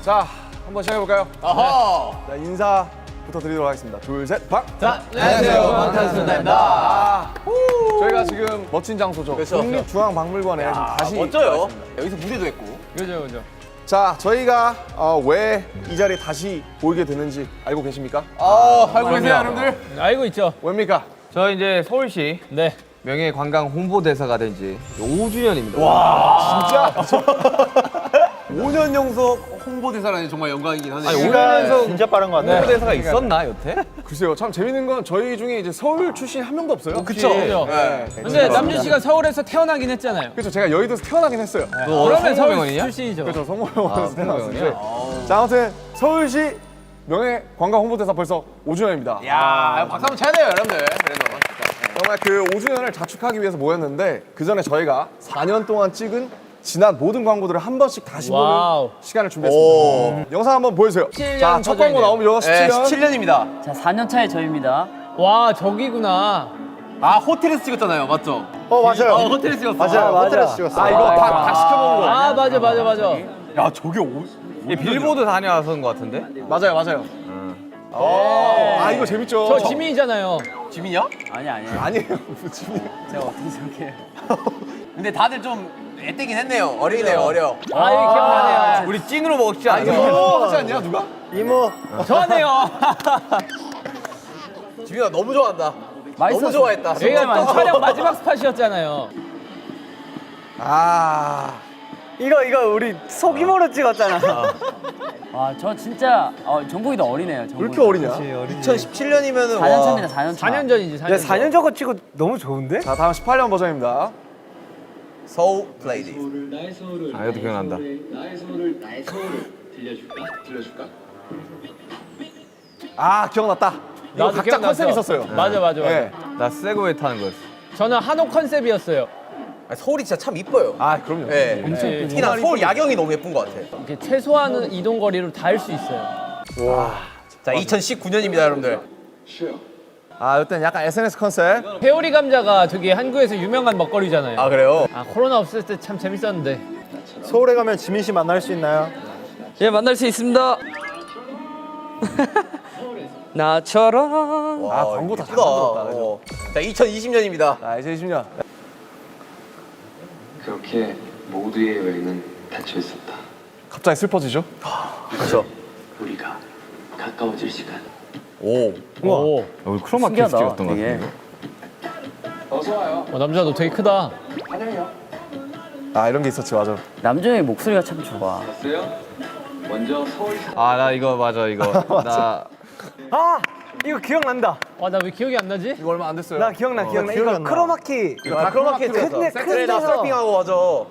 자, 한번 시작해볼까요? 아하. 자, 인사부터 드리도록 하겠습니다. 둘, 셋, 박! 자, 안녕하세요. 방탄소년단입니다. 저희가 지금 멋진 장소죠. 그렇죠. 국립중앙박물관에 지금 다시 멋져요. 나왔습니다. 여기서 무대도 했고. 그죠. 자, 저희가 왜 이 자리에 다시 모이게 됐는지 알고 계십니까? 알고 계세요, 여러분들? 알고 있죠? 왜입니까? 저 이제 서울시 네. 명예관광 홍보대사가 된 지 5주년입니다. 진짜? 5년 연속 홍보대사라니 정말 영광이긴 하네요. 아니, 5년 연속 진짜 빠른 것 같아요. 홍보대사가 있었나 여태? 글쎄요, 참 재밌는 건 저희 중에 이제 서울 출신이 한 명도 없어요. 그쵸? 그죠. 네. 근데 남준 씨가 서울에서 태어나긴 했잖아요. 그렇죠. 제가 여의도에서 태어나긴 했어요. 그러면 서울 성모병원이냐? 출신이죠. 그렇죠. 성모병원에서 태어났는데. 성모병원이야? 자, 아무튼 서울시 명예관광 홍보대사 벌써 5주년입니다. 야, 박수 한번 쳐야 돼요, 여러분들. 그래도. 정말 그 5주년을 자축하기 위해서 모였는데 그 전에 저희가 4년 동안 찍은 지난 모든 광고들을 한 번씩 다시 와우. 보는 시간을 준비했습니다. 영상 한번 보여주세요. 17년 자, 첫 광고 버전이네요. 나오면 네, 17년. 17년입니다. 자, 4년 차의 저희입니다. 와, 저기구나. 호텔에서 찍었잖아요, 맞죠? 맞아요. 호텔에서 찍었어. 맞아요. 호텔에서 찍었어요. 아, 이거 다 시켜먹은 거예요. 아, 맞아. 야, 저게 빌보드 다녀와서인 것 같은데? 맞아요. 아, 이거 재밌죠? 저 지민이잖아요. 지민이야? 아니. 아니에요. 지민. 제가 어떻게 생각해요? 근데 다들 좀 애때긴 했네요. 어리네요, 어려. 아, 이거 기억나네요. 우리 찐으로 먹지 아, 이거 않아? 너무 하지 않냐, 누가? 이모. 저네요. 지민아 너무 좋아한다. 맛있었어. 너무 좋아했다. 저희가 또 촬영 마지막 스팟이었잖아요. 아. 이거 우리 소규모로 찍었잖아. 와, 저 진짜 정국이도 어리네요. 왜 정국이. 이렇게 어리냐? 2017년이면은 4년 차입니다. 4년 차. 4년 전이지, 4년 전. 4년 저거 찍어 너무 좋은데? 자, 다음 18년 버전입니다. 서울 플레이디. 아, 이것도 기억난다. 아, 기억났다. 이거 나도 각자 기억났어. 컨셉 있었어요. 맞아. 네. 나 세그웨이 타는 거였어. 저는 한옥 컨셉이었어요. 서울이 진짜 참 이뻐요. 아, 그럼요. 네. 엄청 특히나 서울 야경이 너무 예쁜 것 같아. 이렇게 최소한 이동 거리로 닿을 수 있어요. 자, 2019년입니다, 여러분들. 아, 이때는 약간 SNS 컨셉. 회오리 감자가 되게 한국에서 유명한 먹거리잖아요. 아, 그래요? 아, 코로나 없을 때 참 재밌었는데. 서울에 가면 지민 씨 만날 수 있나요? 예, 만날 수 있습니다. 나처럼. 와, 아, 광고 다 예쁘다. 잘 만들었다, 그죠? 자, 2020년입니다. 자, 이제 20년. 그렇게 모두의 여행은 닫혀 있었다. 갑자기 슬퍼지죠? 그렇죠. 우리가 가까워질 시간. 오. 오. 우리 크로마키에서 신기하다. 찍었던 것 되게. 같은데? 남자 너 되게 크다. 아, 이런 게 있었지, 맞아. 남준의 목소리가 참 좋아. 봤어요? 먼저 서울 아, 나 이거 맞아, 이거. 나 아, 이거 기억난다. 와, 나 왜 기억이 안 나지? 이거 얼마 안 됐어요. 나 기억나. 기억이 이거 안 나. 크로마키. 이거 다 크로마키에서. 근데 그래, 나 서핑하고 맞아. 오,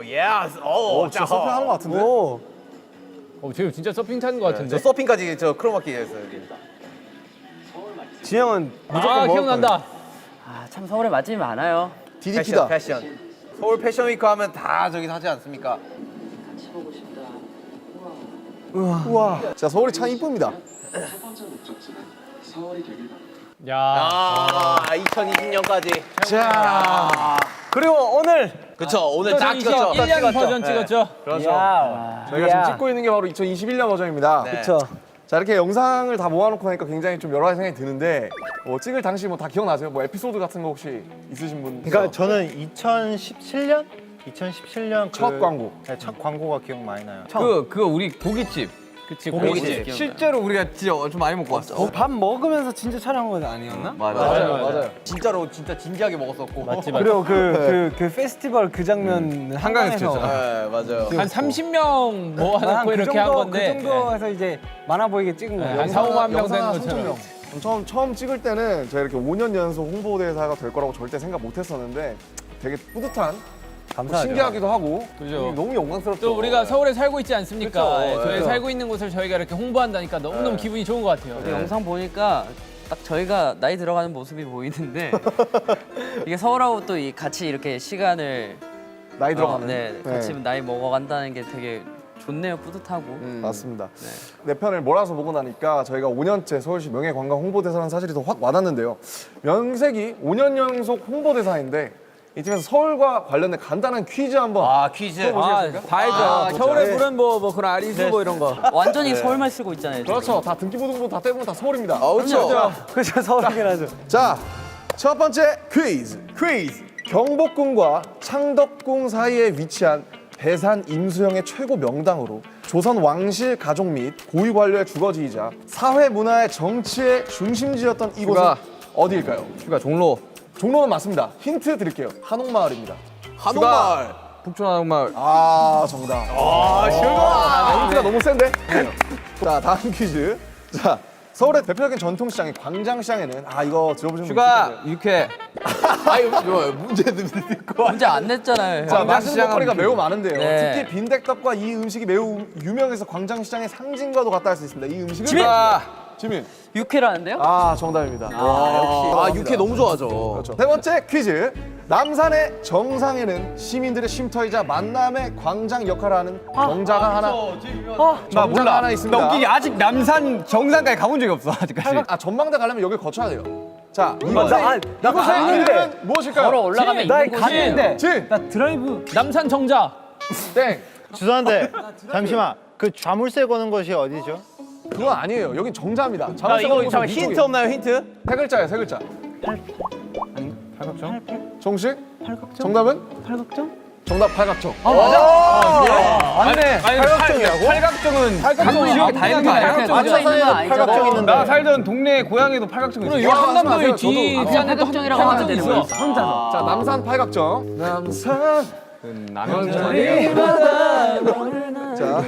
예스. 오, 진짜 서핑하는 것 같은데? 오. 쟤 진짜 서핑 타는 것 같은데. 저 서핑까지 저 크로마키에서. 진영은 무조건 아, 먹을 기억난다. 아, 참 서울에 맛집이 많아요. DDP다. 패션. 서울 패션 위크 하면 다 저기 하지 않습니까? 우와. 자, 서울이 참 이쁩니다. 첫 번째 목적지는 서울이 되길 바랍니다. 야. 아, 2020년까지. 자. 그리고 오늘 그쵸, 오늘 딱 찍었죠. 21년 버전 찍었죠. 그렇죠. 야. 저희가 지금 찍고 있는 게 바로 2021년 버전입니다. 네. 그쵸. 자, 이렇게 영상을 다 모아놓고 나니까 굉장히 좀 여러 가지 생각이 드는데 찍을 당시 뭐 다 기억나세요? 뭐 에피소드 같은 거 혹시 있으신 분? 그러니까 저는 2017년? 2017년 첫 광고. 네, 첫 광고가 기억 많이 나요. 그거 우리 고깃집. 그치, 고깃집. 실제로 우리가 진짜 좀 많이 먹고 왔어. 밥 먹으면서 진짜 촬영한 거 아니었나? 맞아요. 진짜로 진짜 진지하게 먹었었고. 맞지. 그리고 그 페스티벌 그 장면 한강에서 찍었잖아. 네, 맞아요. 한 30명 모아놓고 이렇게 한 건데. 그 정도에서 이제 많아 보이게 찍은 거예요. 한 4, 5만 명 영상 되는 한 것처럼. 3,000명. 처음 찍을 때는 저희 이렇게 5년 연속 홍보대사가 될 거라고 절대 생각 못 했었는데 되게 뿌듯한, 감사하죠. 신기하기도 하고 그죠. 너무 영광스럽죠. 또 우리가 서울에 살고 있지 않습니까? 그쵸. 예, 저희 네. 살고 있는 곳을 저희가 이렇게 홍보한다니까 너무너무 기분이 좋은 것 같아요. 근데 영상 보니까 딱 저희가 나이 들어가는 모습이 보이는데 이게 서울하고 또 같이 이렇게 시간을 나이 들어가는. 네, 같이 나이 먹어간다는 게 되게 좋네요. 뿌듯하고. 맞습니다. 내 편을 몰아서 보고 나니까 저희가 5년째 서울시 명예관광 홍보대사라는 사실이 더 확 와닿는데요. 명색이 5년 연속 홍보대사인데 이 팀에서 서울과 관련된 간단한 퀴즈 한번. 아 퀴즈. 다 알죠. 겨울에 부른 뭐 그런 아리수 뭐 이런 거. 완전히 서울말 쓰고 있잖아요. 그렇죠. 다 등기부등본 다 떼보면 다 서울입니다. 그렇죠. 그죠 서울이긴 하죠. 자, 첫 번째 퀴즈. 경복궁과 창덕궁 사이에 위치한 배산 임수영의 최고 명당으로 조선 왕실 가족 및 고위 관료의 주거지이자 사회 문화의 정치의 중심지였던 이곳은 슈가. 어디일까요? 슈가 종로. 종로는 맞습니다. 힌트 드릴게요. 한옥마을입니다. 한옥마을. 북촌 한옥마을. 아, 정답. 힌트가 너무 센데? 자, 다음 퀴즈. 자, 서울의 대표적인 전통시장인 광장시장에는 이거 들어보신 분 슈가 있을 거예요. 육회. 아유 이거 문제 듣고. 문제 안 냈잖아요. 자, 맛있는 광장시장은 먹거리가 무슨- 매우 많은데요. 네. 특히 빈대떡과 이 음식이 매우 유명해서 광장시장의 상징과도 같다 할 수 있습니다. 이 음식은 지민. 육회라는데요? 정답입니다. 육회 너무 좋아하죠. 그렇죠. 세 번째 퀴즈. 남산의 정상에는 시민들의 쉼터이자 만남의 광장 역할을 하는 정자가 하나. 정자가 하나 있습니다. 나 웃기게 아직 남산 정상까지 가본 적이 없어 아직까지. 전망대 가려면 여길 거쳐야 돼요. 자, 나 이곳의 갔는데. 이름은 무엇일까요? 걸어 올라가면 나 있는 곳이. 갔는데. 진, 나 드라이브. 남산 정자. 땡. 죄송한데 잠시만 그 자물쇠 거는 것이 어디죠? 그건 아니에요. 여긴 정자입니다. 자 자물쇠 이거 거는 잠깐 곳은 힌트 이쪽이에요. 없나요 힌트? 세 글자예요, 세 글자. 팔각정? 정식? 팔각정? 정답은? 팔각정? 정답 팔각정. 맞네. 팔각정이라고? 팔각정은 강북 지역에 다 있는 거 아니야? 이렇게 맞춰 있는 건 아니죠. 팔각정 있는데 나 살던 동네 고향에도 팔각정이 있어. 이거 한남동의 저도 뒷산에도 팔각정이라고 하면 되는 거예요. 자, 남산 팔각정. 남산. 남영천이. 자,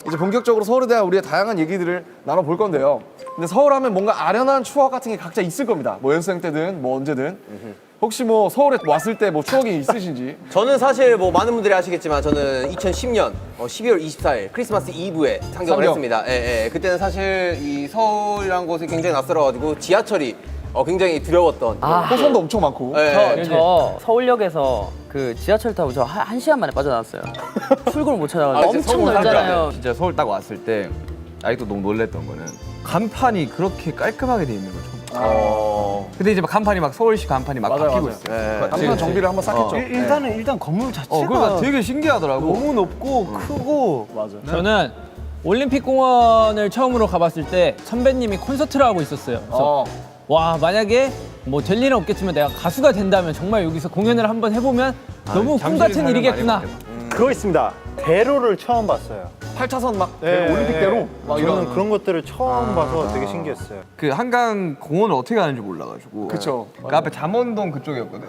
이제 본격적으로 서울에 대한 우리의 다양한 얘기들을 나눠볼 건데요. 근데 서울하면 뭔가 아련한 추억 같은 게 각자 있을 겁니다. 뭐 연습생 때든 뭐 언제든. 혹시 뭐 서울에 왔을 때 뭐 추억이 있으신지. 저는 사실 뭐 많은 분들이 아시겠지만 저는 2010년 12월 24일 크리스마스 이브에 상경을 상경. 했습니다. 예, 예. 그때는 사실 이 서울이라는 곳이 굉장히 낯설어가지고 지하철이 굉장히 두려웠던. 호선도 엄청 많고. 예, 예. 저 서울역에서 그 지하철 타고 저 한 시간 만에 빠져나왔어요. 출구를 못 찾아가지고 진짜 엄청 서울 넓잖아요. 진짜 서울 딱 왔을 때 아직도 너무 놀랬던 거는 간판이 그렇게 깔끔하게 돼 있는 걸 처음 봤어요. 근데 이제 막 간판이 막 서울시 간판이 막 바뀌고 있어요. 남산 정비를 한번 싹 했죠. 일단 건물 자체가 그러니까 되게 신기하더라고. 너무 높고 크고. 저는 올림픽 공원을 처음으로 가봤을 때 선배님이 콘서트를 하고 있었어요. 그래서 와, 만약에 뭐 될 일은 없겠지만 내가 가수가 된다면 정말 여기서 공연을 한번 해보면 너무 꿈 같은 일이겠구나. 그거 있습니다. 대로를 처음 봤어요. 8차선 막 네, 올림픽대로 막 저는 이런. 그런 것들을 처음 봐서 되게 신기했어요. 그 한강 공원을 어떻게 가는지 몰라가지고. 그쵸. 그 앞에 잠원동 그쪽이었거든.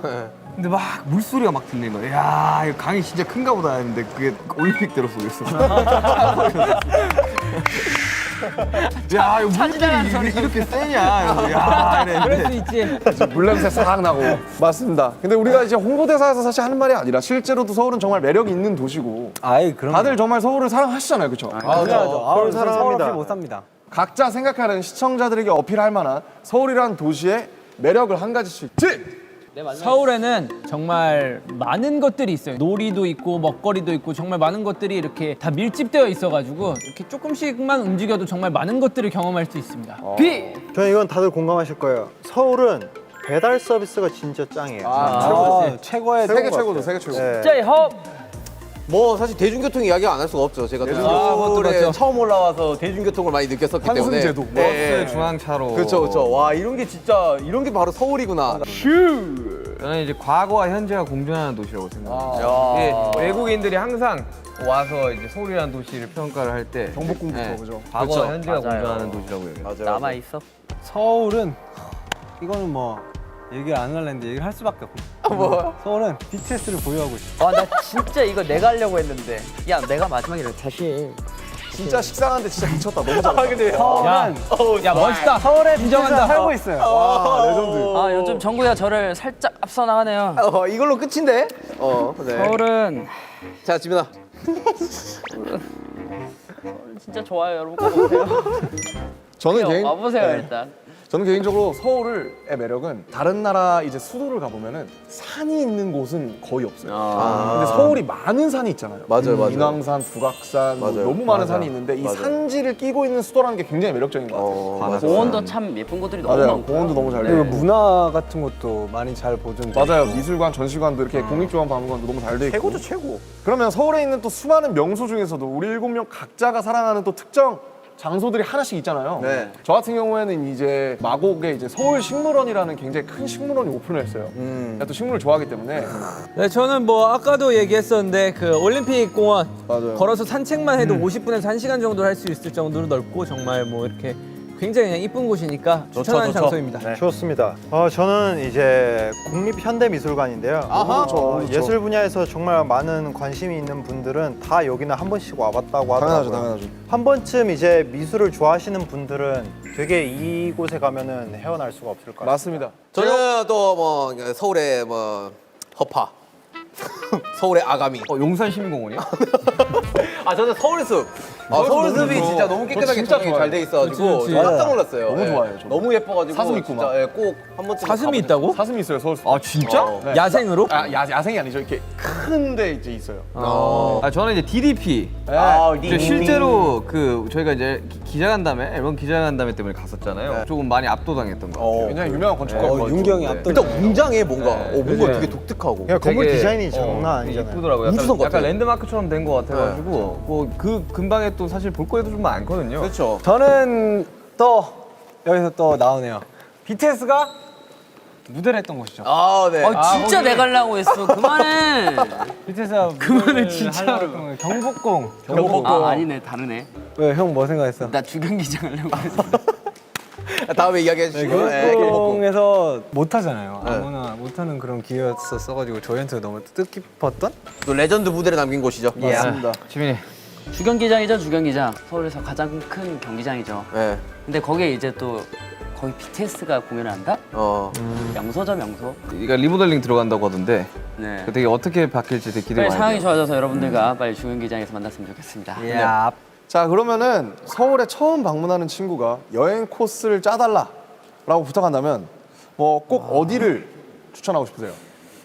근데 막 물소리가 막 들리는 거야. 야, 이거 강이 진짜 큰가 보다 했는데 그게 올림픽대로 속였어. 야, 이거 물이 이렇게 세냐. 야, 이랬는데. 그럴 수 있지. 물냄새 싹 나고. 맞습니다. 근데 우리가 이제 홍보대사에서 사실 하는 말이 아니라 실제로도 서울은 정말 매력이 있는 도시고 그럼. 다들 정말 서울을 사랑하시잖아요. 그렇죠? 서울 사랑합니다. 서울 없이 못 삽니다. 각자 생각하는 시청자들에게 어필할 만한 서울이라는 도시의 매력을 한 가지씩. 서울에는 정말 많은 것들이 있어요. 놀이도 있고 먹거리도 있고 정말 많은 것들이 이렇게 다 밀집되어 있어가지고 이렇게 조금씩만 움직여도 정말 많은 것들을 경험할 수 있습니다. 저는 이건 다들 공감하실 거예요. 서울은 배달 서비스가 진짜 짱이에요. 최고의 세계 최고도 세계 최고. 네. 제이홉 뭐 사실 대중교통 이야기 안 할 수가 없죠. 제가 또 그것도 서울에 맞죠. 처음 올라와서 대중교통을 많이 느꼈었기 때문에. 환승제도. 버스 중앙차로. 그렇죠, 그렇죠. 와 이런 게 진짜 이런 게 바로 서울이구나. 저는 이제 과거와 현재가 공존하는 도시라고 생각해요. 이게 외국인들이 항상 와서 이제 서울이라는 도시를 평가를 할 때 경복궁부터 그죠. 과거와 현재가 맞아요. 공존하는 도시라고 얘기해요. 맞아요. 남아 있어. 서울은 이거는 뭐 얘기를 안 하려는데 얘기를 할 수밖에 없고. 뭐야? 서울은 BTS를 보유하고 있어. 나 진짜 이거 내가 하려고 했는데. 야, 내가 마지막이라 다시. 진짜 식상한데 진짜 미쳤다. 너무 잘했다. 근데 서울은 야, 멋있다. 서울에 인정한다. BTS가 살고 있어요. 와, 레전드. 요즘 정국이가 저를 살짝 앞서 나가네요. 이걸로 끝인데. 네. 서울은 자 지민아. 진짜 좋아요, 여러분. 가보세요. 저는 개인 와보세요, 일단. 저는 개인적으로 서울의 매력은 다른 나라 이제 수도를 가보면은 산이 있는 곳은 거의 없어요. 근데 서울이 많은 산이 있잖아요. 맞아요. 인왕산, 북악산 뭐 맞아요. 너무 많은 산이 있는데 이 산지를 끼고 있는 수도라는 게 굉장히 매력적인 것 같아요. 공원도 참 예쁜 곳들이 너무 맞아요. 많고. 공원도 너무 잘 그리고 되고. 문화 같은 것도 많이 잘 보존돼. 맞아요. 미술관, 전시관도 이렇게 국립중앙박물관도 너무 잘 돼 있고. 최고죠, 최고. 그러면 서울에 있는 또 수많은 명소 중에서도 우리 7명 각자가 사랑하는 또 특정 장소들이 하나씩 있잖아요. 네. 저 같은 경우에는 이제 마곡에 이제 서울 식물원이라는 굉장히 큰 식물원이 오픈을 했어요. 제가 또 식물을 좋아하기 때문에. 네, 저는 뭐 아까도 얘기했었는데 그 올림픽 공원 맞아요. 걸어서 산책만 해도 50분에서 1시간 정도 할 수 있을 정도로 넓고 정말 뭐 이렇게 굉장히 그냥 이쁜 곳이니까 추천하는 장소입니다. 좋습니다. 저는 이제 국립현대미술관인데요. 아하, 좋죠. 예술 분야에서 정말 많은 관심이 있는 분들은 다 여기는 한 번씩 와봤다고 하더라고요. 당연하죠. 한 번쯤 이제 미술을 좋아하시는 분들은 되게 이곳에 가면은 헤어날 수가 없을 것 같아요. 맞습니다. 저는 또 뭐 서울의 뭐 허파, 서울의 아가미. 용산 시민공원이요? 저는 서울숲. 서울숲이 진짜 너무 깨끗하게 진짜 정리 좋아요. 잘돼 있어가지고 그치. 저 깜짝 놀랐어요. 너무 예. 좋아해요, 저도. 너무 예뻐가지고 사슴 있고 막. 진짜 예, 꼭 한 번쯤 사슴이 있다고? 사슴이 있어요, 서울. 아 진짜? 네. 야생으로? 야생이 아니죠. 이렇게 큰데 이제 있어요. 저는 이제 DDP. 네. 실제로 그 저희가 이제 기자간담회 앨범 기자간담회 때문에 갔었잖아요. 조금 많이 압도당했던 것 같아요. 굉장히 유명한 건축가. 윤경이 압도. 일단 웅장해 뭔가. 뭔가 네. 되게 독특하고. 그냥 건물 되게, 디자인이 장난 아니잖아요. 이쁘더라고요. 우주선 약간 같아요. 랜드마크처럼 된 것 같아가지고 뭐 그 근방에 또 사실 볼 거리도 좀 많거든요. 그렇죠. 저는 또 여기서 또 나오네요. BTS가 무대를 했던 곳이죠. 네. 진짜 내갈라고 했어. 그만해. BTS가 그만해, 진짜로. 경복궁. 아니네, 다르네. 왜 형 뭐 생각했어? 나 주경기장 하려고 했어. 다음에 이야기해 주시고. 네, 경복궁. 경복궁에서 못 하잖아요. 아무나 못 하는 그런 기회였어가지고 저희한테 너무 뜻깊었던. 또 레전드 무대를 남긴 곳이죠. 맞습니다. 지민이 주경기장이죠, 주경기장. 서울에서 가장 큰 경기장이죠. 네. 근데 거기에 이제 또 거기 BTS가 공연을 한다? 명소죠, 명소. 그러니까 리모델링 들어간다고 하던데 네. 되게 어떻게 바뀔지 되게 기대가 빨리 많이 상황이 돼요. 좋아져서 여러분들과 빨리 주경기장에서 만났으면 좋겠습니다. 야. 자, 그러면은 서울에 처음 방문하는 친구가 여행 코스를 짜달라라고 부탁한다면 뭐 꼭 어디를 추천하고 싶으세요?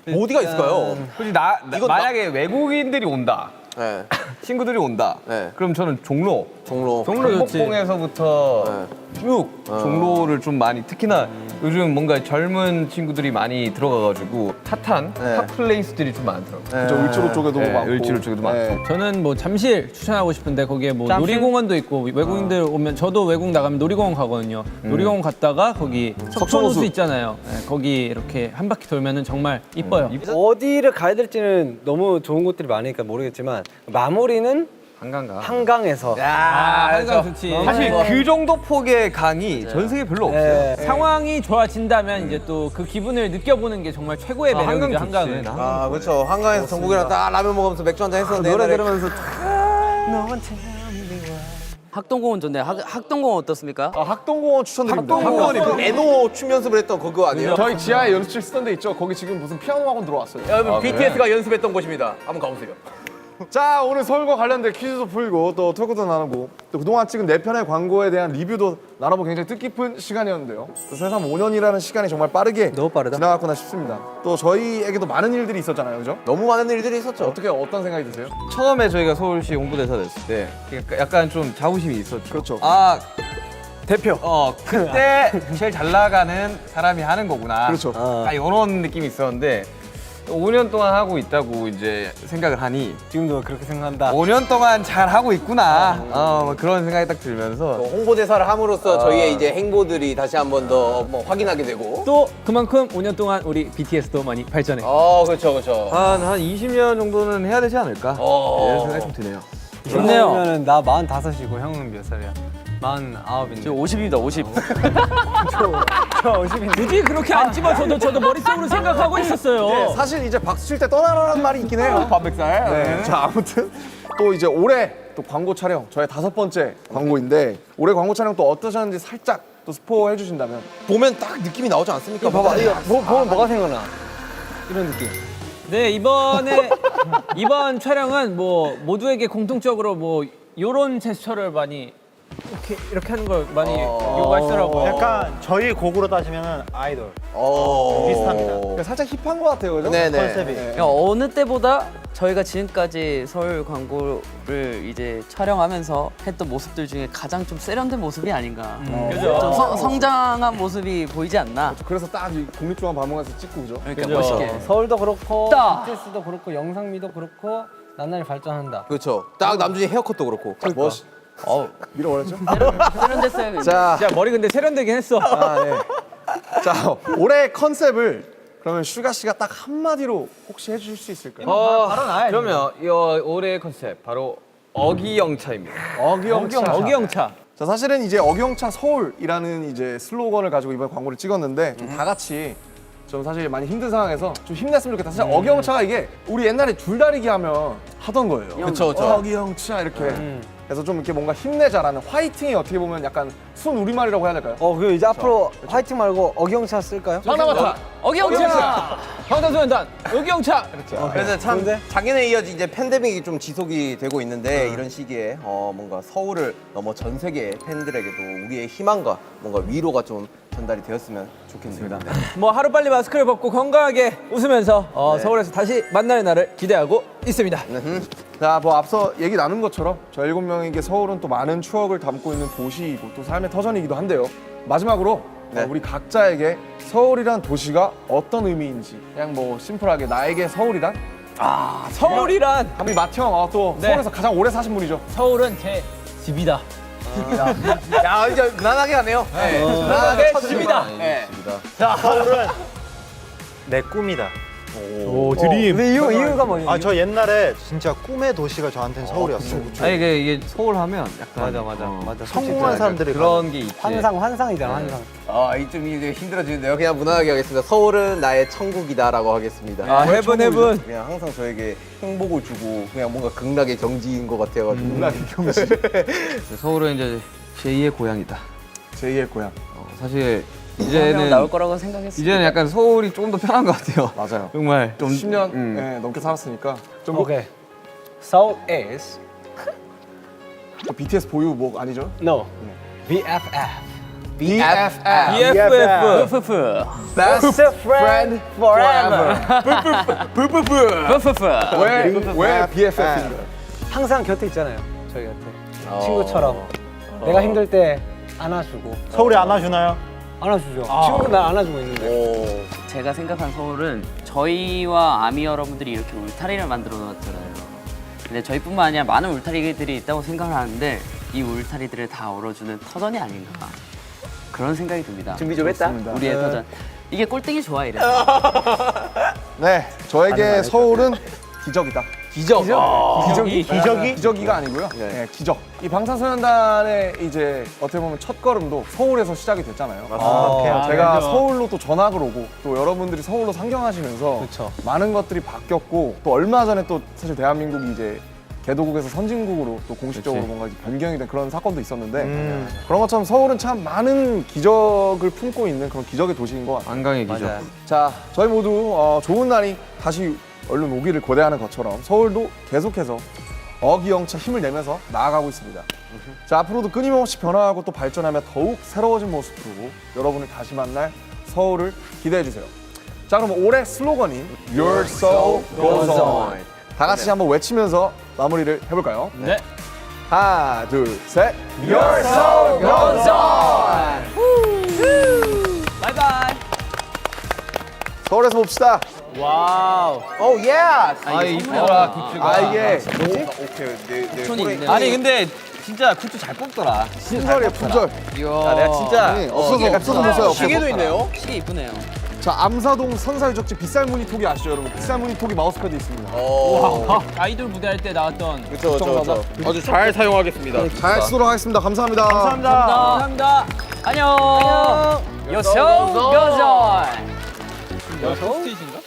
어디가 있을까요? 솔직히 만약에 외국인들이 온다. 네. 친구들이 온다. 네. 그럼 저는 종로. 종로. 경복궁에서부터 쭉 종로를 좀 많이 특히나 요즘 뭔가 젊은 친구들이 많이 들어가가지고 핫한 핫 플레이스들이 좀 많더라고요. 그죠, 울주로 쪽에도 네, 많고. 울주로 쪽에도 많고. 저는 뭐 잠실 추천하고 싶은데 거기에 뭐 놀이공원도 있고 외국인들 오면 저도 외국 나가면 놀이공원 가거든요. 놀이공원 갔다가 거기 석촌호수 있잖아요. 네, 거기 이렇게 한 바퀴 돌면은 정말 이뻐요. 어디를 가야 될지는 너무 좋은 곳들이 많으니까 모르겠지만 마무리는 한강가. 한강에서. 한강 좋지. 사실 그 정도 폭의 강이 전 세계 별로 없어요. 상황이 좋아진다면 이제 또 그 기분을 느껴보는 게 정말 최고의 매력이죠, 한강은. 그렇죠. 한강에서 정국이랑 딱 라면 먹으면서 맥주 한잔 했었는데 노래 들으면서 학동공원 좋네. 학동공원 어떻습니까? 학동공원 추천드립니다. 학동공원이 그 애노 춤 연습을 했던 그거 아니에요? 저희 지하에 연습실 쓰던 데 있죠. 거기 지금 무슨 피아노 학원 들어왔어요. 여러분 BTS가 연습했던 곳입니다. 한번 가보세요. 자, 오늘 서울과 관련된 퀴즈도 풀고 또 토크도 나누고 또 그동안 찍은 4편의 광고에 대한 리뷰도 나눠보고 굉장히 뜻깊은 시간이었는데요. 또 세상 5년이라는 시간이 정말 빠르게 너무 빠르다. 지나갔구나 싶습니다. 또 저희에게도 많은 일들이 있었잖아요, 그죠? 너무 많은 일들이 있었죠. 어떤 생각이 드세요? 처음에 저희가 서울시 홍보대사 됐을 때 약간 좀 자부심이 있었죠. 그렇죠. 대표. 그때 제일 잘 나가는 사람이 하는 거구나. 그렇죠. 딱 이런 느낌이 있었는데 5년 동안 하고 있다고 이제 생각을 하니 지금도 그렇게 생각한다. 5년 동안 잘 하고 있구나. 뭐 그런 생각이 딱 들면서 홍보대사를 함으로써 저희의 이제 행보들이 다시 한 번 더 뭐 확인하게 되고. 또 그만큼 5년 동안 우리 BTS도 많이 발전해. 그렇죠, 그렇죠. 한 20년 정도는 해야 되지 않을까? 이런 생각이 좀 드네요. 좋네요. 그러면은 나 45이고 형은 몇 살이야? 49인데. 저 50입니다, 50. 저 50인데. 굳이 그렇게 안 집어줘도 저도 머릿속으로 생각하고 있었어요. 사실 이제 박수 칠 때 떠나라는 말이 있긴 해요. 반백살. 네. 자, 아무튼 또 이제 올해 또 광고 촬영 저의 5번째 광고인데 올해 광고 촬영 또 어떠셨는지 살짝 또 스포해 주신다면. 보면 딱 느낌이 나오지 않습니까? 봐봐. 보면 뭐가 생각나? 이런 느낌. 네, 이번 촬영은 뭐 모두에게 공통적으로 뭐 요런 제스처를 많이 이렇게 하는 걸 많이 요구하시더라고요. 약간 저희 곡으로 따지면 아이돌 비슷합니다. 그러니까 살짝 힙한 것 같아요, 그죠? 네네. 컨셉이. 그러니까 어느 때보다 저희가 지금까지 서울 광고를 이제 촬영하면서 했던 모습들 중에 가장 좀 세련된 모습이 아닌가. 좀 성장한 모습이 보이지 않나. 그래서 딱 이 국립중앙박물관에서 찍고 그죠? 그러니까 멋있게. 서울도 그렇고 따! BTS도 그렇고 영상미도 그렇고 나날이 발전한다. 그렇죠. 딱 남준이 헤어컷도 그렇고. 멋. 밀어버렸죠? 세련됐어요. 근데. 자, 야 머리 근데 세련되긴 했어. 네. 자, 올해 컨셉을 그러면 슈가 씨가 딱 한마디로 혹시 해주실 수 있을까요? 그러면 이 올해의 컨셉 바로 어기영차입니다. 어기영차. 자, 사실은 이제 어기영차 서울이라는 이제 슬로건을 가지고 이번 광고를 찍었는데 좀 다 같이 좀 사실 많이 힘든 상황에서 좀 힘냈으면 좋겠다. 사실 어기영차가 이게 우리 옛날에 줄다리기 하면 하던 거예요. 그쵸, 그쵸. 어기영차 이렇게. 그래서 좀 이렇게 뭔가 힘내자라는 화이팅이 어떻게 보면 약간 순 우리말이라고 해야 될까요? 그리고 이제 앞으로 화이팅 말고 어기영차 쓸까요? 상남아타. 어기영차. 방탄소년단 어기영차. 그래서 참 작년에 이어지 이제 팬데믹이 좀 지속이 되고 있는데 이런 시기에 뭔가 서울을 넘어 전 세계 팬들에게도 우리의 희망과 뭔가 위로가 좀 전달이 되었으면 좋겠네요. 뭐 하루 빨리 마스크를 벗고 건강하게 웃으면서 서울에서 다시 만나는 날을 기대하고 있습니다. 자, 뭐 앞서 얘기 나눈 것처럼 저 7명에게 서울은 또 많은 추억을 담고 있는 도시이고 또 삶의 터전이기도 한데요. 마지막으로 우리 각자에게 서울이란 도시가 어떤 의미인지 그냥 뭐 심플하게 나에게 서울이란? 서울이란 우리 마티형 또 네. 서울에서 가장 오래 사신 분이죠. 서울은 제 집이다. 야, 이제 무난하게 하네요. 무난하게 집이다. 서울은 내 꿈이다. 오 드림. 근데 이유가 뭐냐? 저 옛날에 진짜 꿈의 도시가 저한테는 서울이었어요. 아니 이게 서울 하면 약간 맞아. 성공한 사람들이 그런 게 있지. 환상이잖아, 환상. 이쯤이 이제 힘들어지는데요. 그냥 무난하게 하겠습니다. 서울은 나의 천국이다라고 하겠습니다. 헤븐. 그냥 항상 저에게 행복을 주고 그냥 뭔가 극락의 경지인 것 같아가지고. 문학의 경지. 서울은 이제 제2의 고향이다. 제2의 고향. 사실 이제는 이제는 나올 거라고 생각했어요. 이제는 약간 서울이 조금 더 편한 것 같아요. 맞아요. 정말 좀 10년 넘게 살았으니까 좀 오케이. Seoul is 또 BTS 보유 뭐 아니죠? no BFF. BFF. Best friend forever. 왜 BFF인가요? 항상 곁에 있잖아요. 저희 곁에. 친구처럼. 내가 힘들 때 안아주고. 서울이 안아주나요? 안아주죠. 지금도 날 안아주고 있는데. 제가 생각한 서울은 저희와 아미 여러분들이 이렇게 울타리를 만들어 놨잖아요. 근데 저희뿐만 아니라 많은 울타리들이 있다고 생각을 하는데 이 울타리들을 다 얼어주는 터전이 아닌가 그런 생각이 듭니다. 준비 좀 했다. 우리의 터전. 이게 꼴등이 좋아 이래. 네, 저에게 서울은 기적이다. 기적이가 아니고요. 네, 기적. 이 방탄소년단의 이제 어떻게 보면 첫 걸음도 서울에서 시작이 됐잖아요. 제가 서울로 또 전학을 오고 또 여러분들이 서울로 상경하시면서 많은 것들이 바뀌었고 또 얼마 전에 또 사실 대한민국이 이제 개도국에서 선진국으로 또 공식적으로 뭔가 이제 변경이 된 그런 사건도 있었는데 그런 것처럼 서울은 참 많은 기적을 품고 있는 그런 기적의 도시인 것 같아요. 안강의 기적. 자, 저희 모두 좋은 날이 다시 얼른 오기를 고대하는 것처럼 서울도 계속해서 어기영차 힘을 내면서 나아가고 있습니다. 자, 앞으로도 끊임없이 변화하고 또 발전하며 더욱 새로워진 모습으로 여러분을 다시 만날 서울을 기대해 주세요. 자, 그럼 올해 슬로건인 Your Soul Goes On 다 같이 한번 외치면서 마무리를 해볼까요? 네. 하나, 둘, 셋. Your Soul Goes On. 바이바이. 서울에서 봅시다. 와우. 오 예. 이쁘더라 굿즈가. 이게 오케이. 손이 있네. 아니 근데 진짜 굿즈 잘 뽑더라. 품절이에요, 품절. 내가 진짜 없어서 못 써요. 시계도 있네요. 시계 이쁘네요. 자, 암사동 선사유적지 빗살 무늬톡이 아시죠, 여러분? 빗살 무늬톡이 마우스패드 있습니다. 아이돌 무대할 때 나왔던. 그렇죠. 아주 잘 사용하겠습니다. 잘 쓰도록 하겠습니다. 감사합니다. 감사합니다. 안녕. 요쇼 고전. 스테이지인가?